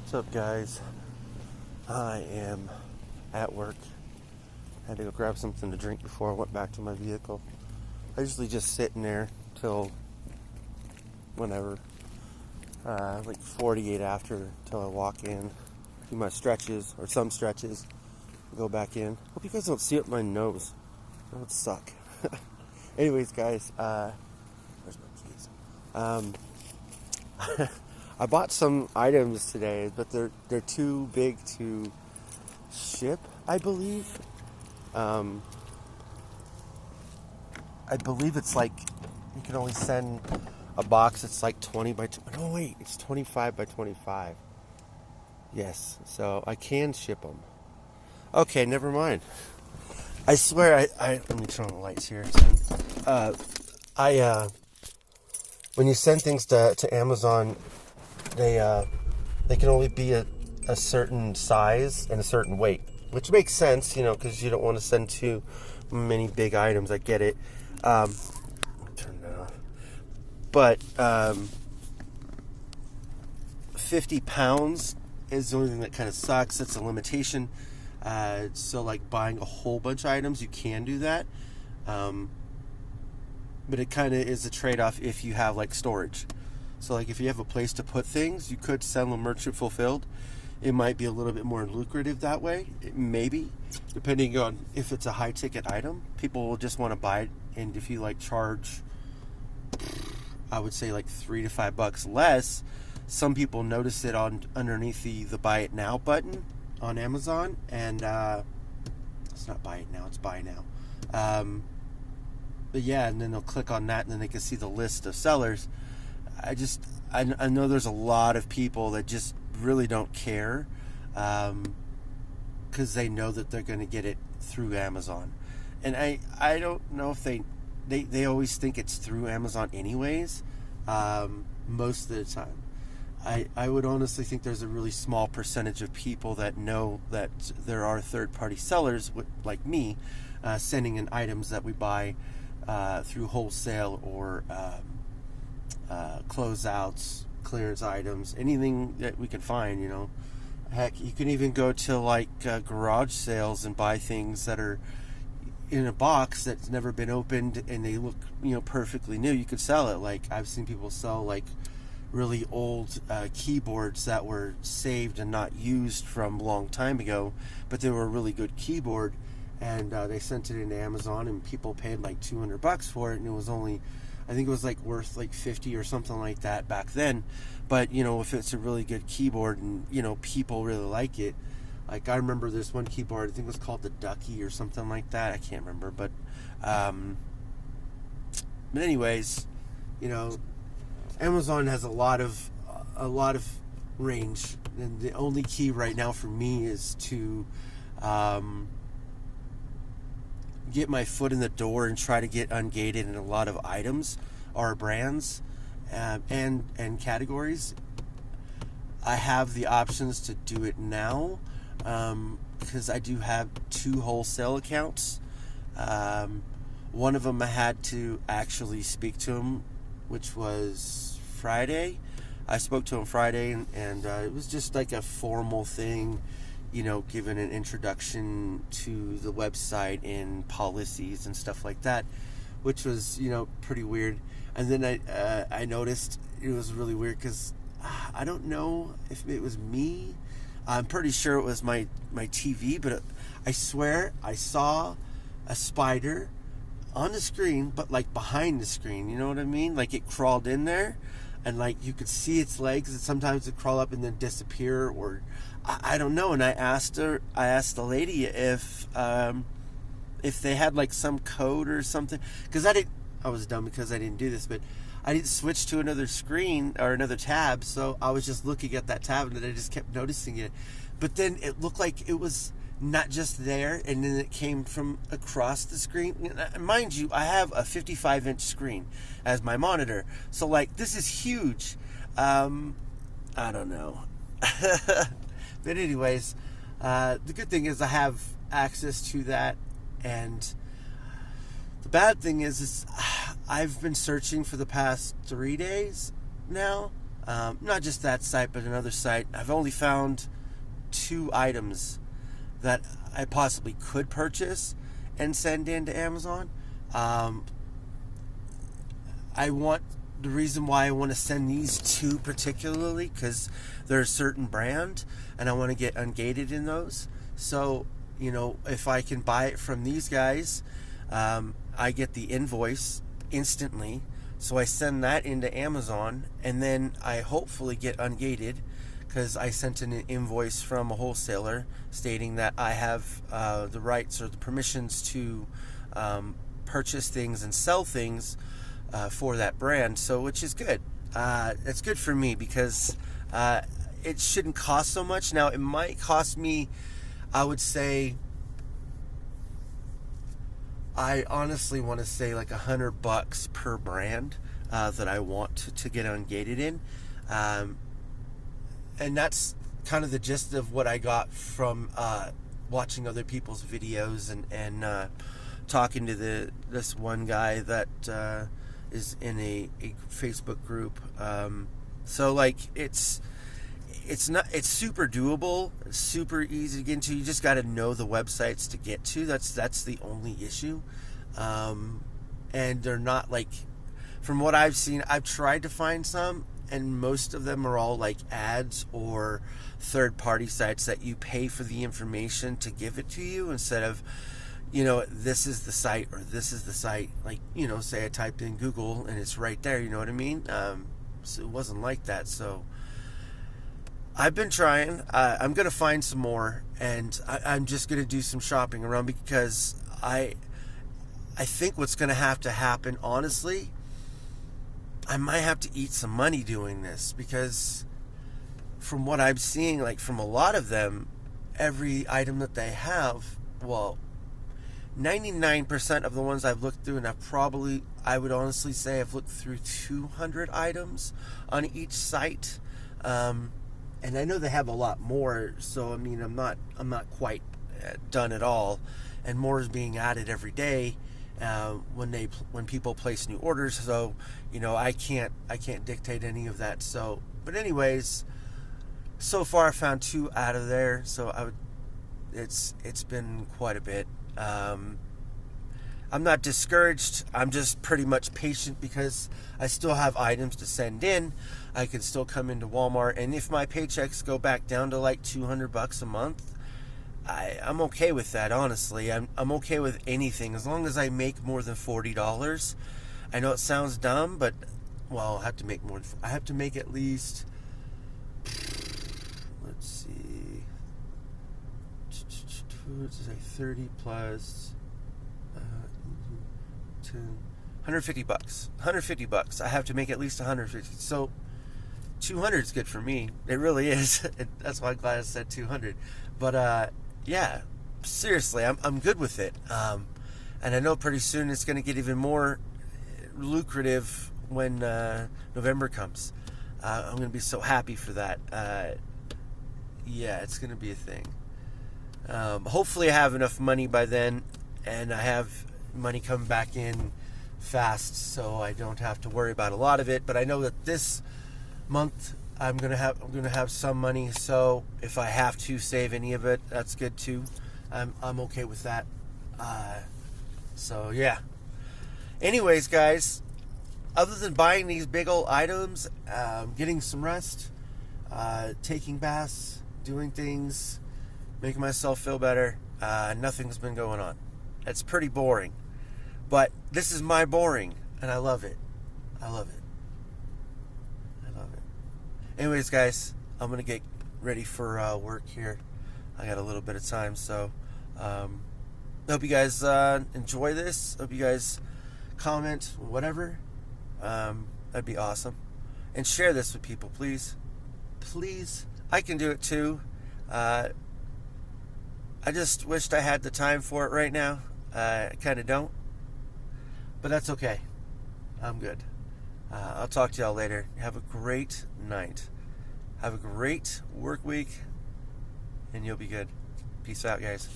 What's up, guys? I am at work. I had to go grab something to drink before I went back to my vehicle. I usually just sit in there till whenever, like 48 after, till I walk in, do my stretches or some stretches, go back in. Hope you guys don't see up my nose. That would suck. Anyways, guys, where's my keys? I bought some items today, but they're too big to ship, I believe. I believe it's like you can only send a box that's like 20 by 20. No, wait, it's 25 by 25. Yes, so I can ship them. Okay, never mind. I swear, I let me turn on the lights here. When you send things to Amazon, they can only be a certain size and a certain weight, which makes sense, because you don't want to send too many big items. I get it. Turn that off. But 50 pounds is the only thing that kind of sucks. That's a limitation. So like buying a whole bunch of items, you can do that. But it kind of is a trade-off if you have like storage. So like if you have a place to put things, you could sell them merchant fulfilled. It might be a little bit more lucrative that way. Maybe, depending on if it's a high ticket item. People will just want to buy it, and if you like charge, I would say like $3 to $5 less, some people notice it on underneath the buy it now button on Amazon, and it's not buy it now, it's buy now. But yeah, and then they'll click on that, and then they can see the list of sellers. I know there's a lot of people that just really don't care, because they know that they're going to get it through Amazon, and I don't know if they always think it's through Amazon anyways. Most of the time, I would honestly think there's a really small percentage of people that know that there are third-party sellers like me sending in items that we buy through wholesale or closeouts, clearance items, anything that we can find. Heck, you can even go to like garage sales and buy things that are in a box that's never been opened and they look perfectly new. You could sell it. Like I've seen people sell like really old keyboards that were saved and not used from a long time ago, but they were a really good keyboard, and they sent it into Amazon, and people paid like $200 for it, and it was only, I think it was like worth like 50 or something like that back then. But if it's a really good keyboard and people really like it, like I remember this one keyboard, I think it was called the Ducky or something like that. I can't remember, but anyways, Amazon has a lot of range, and the only key right now for me is to get my foot in the door and try to get ungated in a lot of items or brands and categories. I have the options to do it now because I do have 2 wholesale accounts. One of them I had to actually speak to him, which was Friday. I spoke to him Friday, and it was just like a formal thing, giving an introduction to the website and policies and stuff like that, which was, pretty weird. And then I noticed it was really weird because I don't know if it was me. I'm pretty sure it was my TV, but I swear I saw a spider on the screen, but like behind the screen, you know what I mean? Like it crawled in there, and like you could see its legs, and sometimes it crawl up and then disappear, or I don't know. And I asked the lady if they had like some code or something, because I was dumb because I didn't do this, but I didn't switch to another screen or another tab, so I was just looking at that tab, and then I just kept noticing it. But then it looked like it was not just there, and then it came from across the screen. Mind you, I have a 55-inch screen as my monitor, so like this is huge. I don't know. But anyways, the good thing is I have access to that, and the bad thing is I've been searching for the past 3 days now Not just that site, but another site. I've only found 2 items that I possibly could purchase and send into Amazon. The reason why I want to send these 2 particularly, because they're a certain brand and I want to get ungated in those. So, if I can buy it from these guys, I get the invoice instantly. So I send that into Amazon, and then I hopefully get ungated because I sent in an invoice from a wholesaler stating that I have the rights or the permissions to purchase things and sell things for that brand. So, which is good. It's good for me because it shouldn't cost so much. Now, it might cost me, I would say, I honestly want to say like $100 per brand that I want to get ungated in. And that's kind of the gist of what I got from watching other people's videos and talking to this one guy that is in a Facebook group. So like it's super doable. It's super easy to get into. You just got to know the websites to get to. That's the only issue. And they're not like, from what I've seen, I've tried to find some, and most of them are all like ads or third-party sites that you pay for the information to give it to you instead of, this is the site or this is the site. Like, say I typed in Google and it's right there. You know what I mean? So it wasn't like that. So I've been trying. I'm going to find some more, and I'm just going to do some shopping around because I think what's going to have to happen, honestly, I might have to eat some money doing this because from what I'm seeing, like from a lot of them, every item that they have, 99% of the ones I've looked through, and I would honestly say I've looked through 200 items on each site. And I know they have a lot more, so I mean, I'm not quite done at all, and more is being added every day when people place new orders. So I can't dictate any of that. So, but anyways, so far I found 2 out of there. So it's been quite a bit. I'm not discouraged. I'm just pretty much patient because I still have items to send in. I can still come into Walmart, and if my paychecks go back down to like $200 a month, I'm okay with that. Honestly, I'm okay with anything as long as I make more than $40. I know it sounds dumb, but I have to make more. I have to make at least. Let's see. It's like 30 plus 10, $150. $150. I have to make at least 150. So 200 is good for me. It really is. That's why I'm glad I said 200. But yeah, seriously, I'm good with it. And I know pretty soon it's going to get even more lucrative when November comes. I'm going to be so happy for that. Yeah, it's going to be a thing. Hopefully I have enough money by then, and I have money coming back in fast, so I don't have to worry about a lot of it. But I know that this month I'm gonna have some money, so if I have to save any of it, that's good too. I'm okay with that. So yeah. Anyways, guys, other than buying these big old items, getting some rest, taking baths, doing things, making myself feel better, nothing's been going on. It's pretty boring, but this is my boring, and I love it. I love it. Anyways, guys, I'm going to get ready for work here. I got a little bit of time, so hope you guys enjoy this. Hope you guys comment, whatever. That'd be awesome. And share this with people, please. Please. I can do it too. I just wished I had the time for it right now. I kind of don't. But that's okay. I'm good. I'll talk to y'all later. Have a great night. Have a great work week, and you'll be good. Peace out, guys.